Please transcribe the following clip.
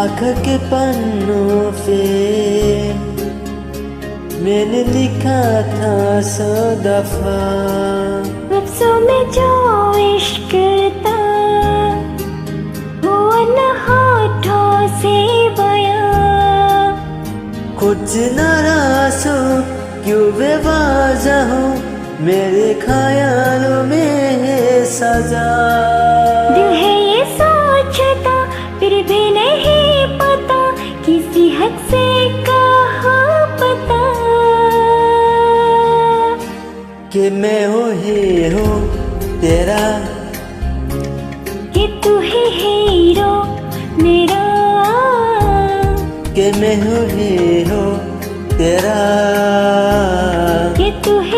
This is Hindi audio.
आँख के पन्नों पे मैंने लिखा था 100 दफा, लफ्ज़ों में जो इश्क था हुआ न होठों से बयां। कुछ नाराज़ हो क्यों बेवाज़ा हो, मेरे ख्यालों में है सजा। दिल है ये सोचता फिर भी नहीं पता, किसी हद से कहाँ पता कि मैं हूँ हीरो तेरा, कि तू ही हीरो मेरा, कि मैं हूँ हीरो तेरा, कि तू ही